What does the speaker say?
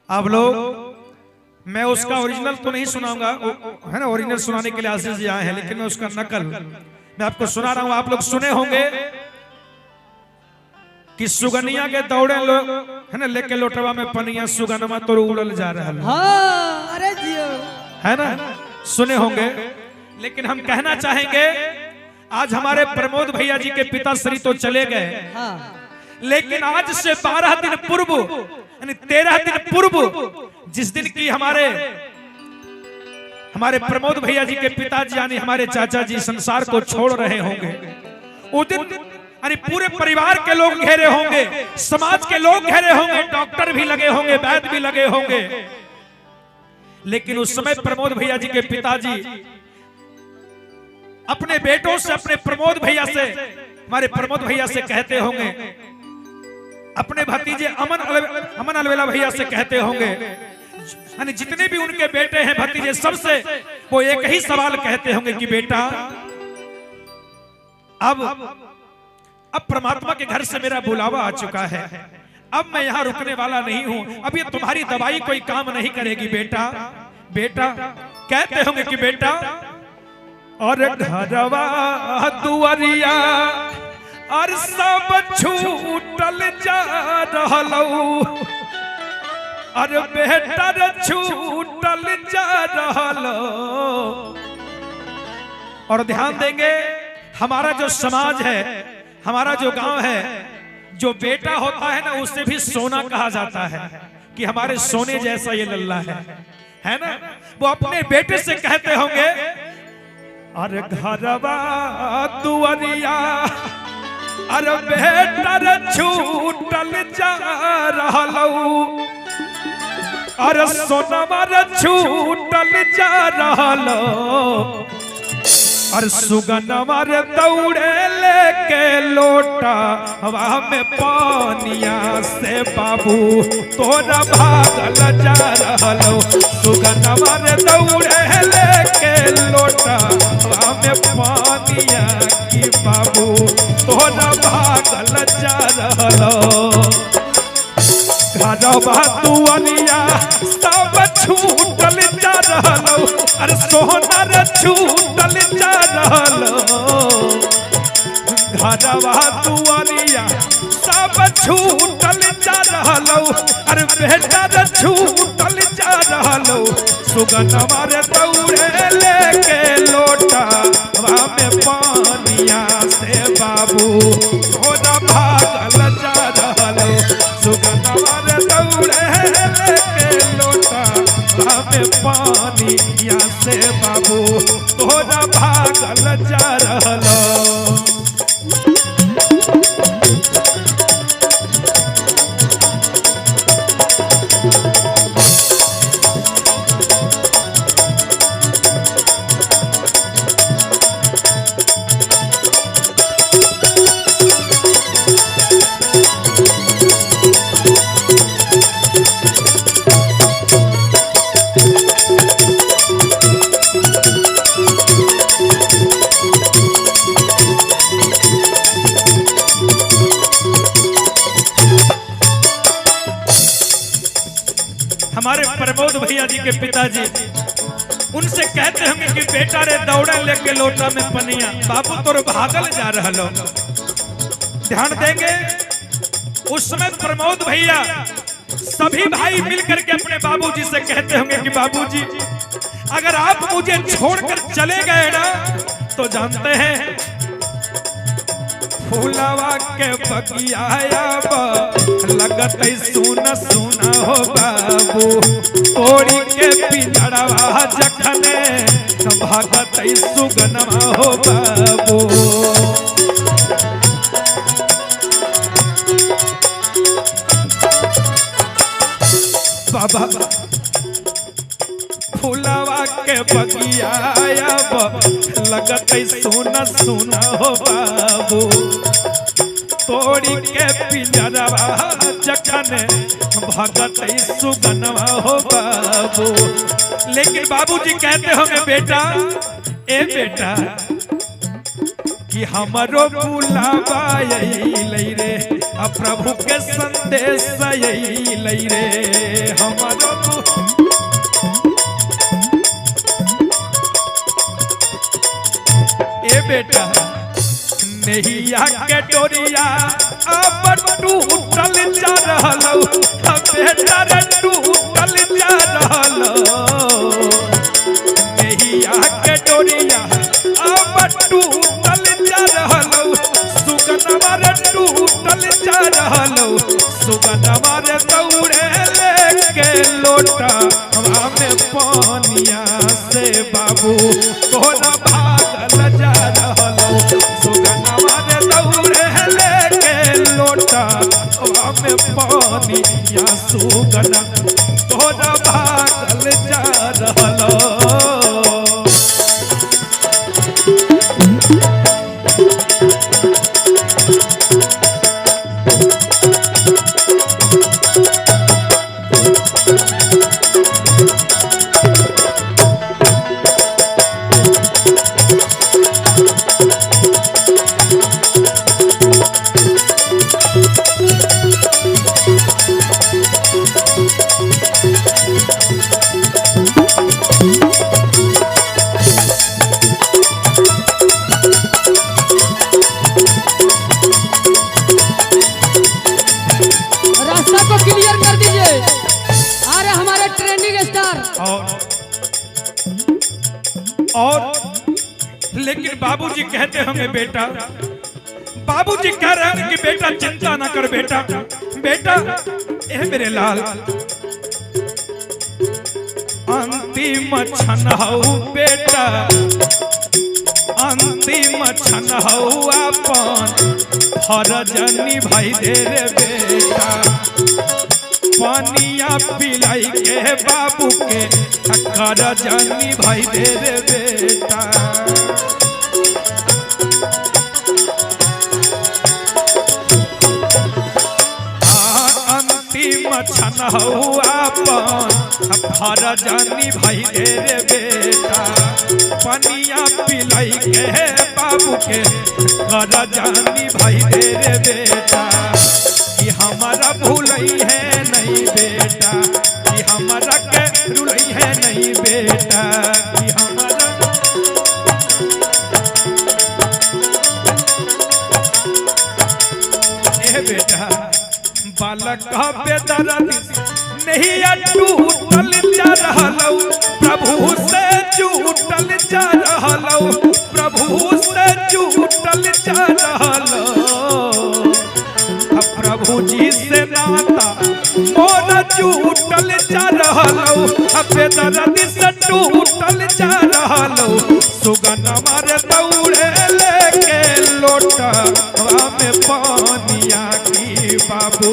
आप लोग, मैं उसका ओरिजिनल तो नहीं सुनाऊंगा, है ना, ओरिजिनल सुनाने के लिए आशीष जी आए हैं, लेकिन मैं उसका नकल मैं आपको सुना रहा हूं। आप लोग सुने होंगे कि सुगनिया के दौड़े लोग, है ना, लेके लोटवा में पनिया, सुगनमा तो उड़ल जा रहा है। हाँ, अरे जियो, है ना, सुने होंगे। लेकिन हम कहना चाहेंगे, आज हमारे प्रमोद भैया जी के पिताश्री तो चले गए, हाँ, लेकिन आज से 12 दिन पूर्व, यानी 13 दिन पूर्व, जिस दिन की हमारे प्रमोद भैया जी के पिताजी यानी हमारे चाचा जी संसार को छोड़ रहे होंगे, उस दिन यानी पूरे परिवार के लोग घेरे होंगे, समाज के लोग घेरे होंगे, डॉक्टर भी लगे होंगे, वैद्य भी लगे होंगे। लेकिन उस समय प्रमोद भैया जी के पिताजी अपने बेटों से, अपने प्रमोद भैया से, हमारे प्रमोद भैया से कहते होंगे, अपने भतीजे अमन अलवेला भैया से कहते होंगे, यानी जितने भी उनके बेटे हैं भतीजे, सबसे वो एक ही सवाल कहते होंगे कि बेटा, अब परमात्मा के घर से मेरा बुलावा आ चुका है, अब मैं यहाँ रुकने वाला नहीं हूँ, अब ये तुम्हारी दवाई कोई काम नहीं करेगी बेटा। बेटा कहते होंगे कि बेटा, और घरवा दुआरिया और सब छूटल जा रहलौ, और बेटा छूटल जा रहलौ। और ध्यान देंगे, हमारा जो समाज है, हमारा जो गांव है, जो बेटा होता है ना, उसे भी सोना कहा जाता है कि हमारे सोने जैसा ये लल्ला है ना। वो अपने बेटे से कहते होंगे, अरे घरवा दुआरिया अरे बेटा छूटल जा रहलौ, अरे सोनमा छूटल जा रहलौ, और सुगनमा दौड़े लेके लोटा हवा में पानिया से बाबू तोरा भागल जा रहलौ। सुगनमा दौड़े लेके लोटा हवा में पानिया की बाबू तोरा भागल जा रहलौ। घरवा दुआरिया सब छूटल जा रहलौ, अरे सोना रे छूटल जा रहलौ। घरवा दुआरिया सब छूटल जा रहलौ, अरे बेटा रे छूटल जा रहलौ। सुगनमा रे दौड़े लेके लोटा हवा में पानिया से बाबू तोरा भागल जा रहलौ। सुगनमा रे दौड़े लेके लोटा हवा में पानिया से बाबू तोरा भागल जा रहलौ। हमारे प्रमोद भैया जी के पिताजी उनसे कहते होंगे कि बेटा रे दौड़ा लेके लोटा में पनिया, बाबू तोर भागल जा रहलो। ध्यान देंगे, उस समय प्रमोद भैया सभी भाई मिलकर के अपने बाबूजी से कहते होंगे कि बाबूजी अगर आप मुझे छोड़कर चले गए ना, तो जानते हैं फूलवा के बगिया लगत सुना सुना हो बाबू, तोड़ी के पिंजड़वा जखने भागत सुगनमा हो बाबू। बाबा फूलवा के बगिया लगत सुना सुना हो बाबू, तोड़ी के पिंजरवा जखने भगत सुगनवा हो बाबू। लेकिन बाबूजी कहते होंगे बेटा, ए बेटा कि हमरो बुलावा रे, अब प्रभु के संदेश यही लई रे हमारो ए बेटा नैया के डोरिया अब टूटल जा रहलो बेटा रे टूटल जा रहलो नैया के डोरिया अब टूटल जा रहलो सुगनवा रे टूटल जा रहलो सुगनवा रे दौड़े लेके लोटा हमें पानिया से बाबू तोरा भागल जा रहलो सुगनवा रे दौड़े लेके लोटा हमें पानिया सुगना तोरा भागल जा रहलो और लेकिन बाबूजी कहते होंगे बेटा बाबूजी कह रहे हैं कि बेटा चिंता ना कर बेटा बेटा ए मेरे लाल अंतिम क्षण हऊ बेटा अंतिम क्षण हऊ अपन फर्ज निभाई दे रे बेटा पानिया पिलाई के बाबू के फर्ज निभाई दे रे बेटा अंतिम क्षण हऊ अपन फर्ज निभाई दे रे बेटा पानिया पिलाई के बाबू के फर्ज निभाई दे रे बेटा कि हमारा भूलई है नहीं बेटा कि हमारा के रुलई है नहीं बेटा कि हमारा ए बेटा बालक बेदर्द नहीं टूटल जा रहलो प्रभु से टूटल जा रहलो प्रभु से टूटल जा रहलो प्रभु जी से नाता मोर टूटल जा रहलो बेदर्द से टूटल जा रहलो सुगन मारे दौड़े लेके लोटा में पानिया की बाबू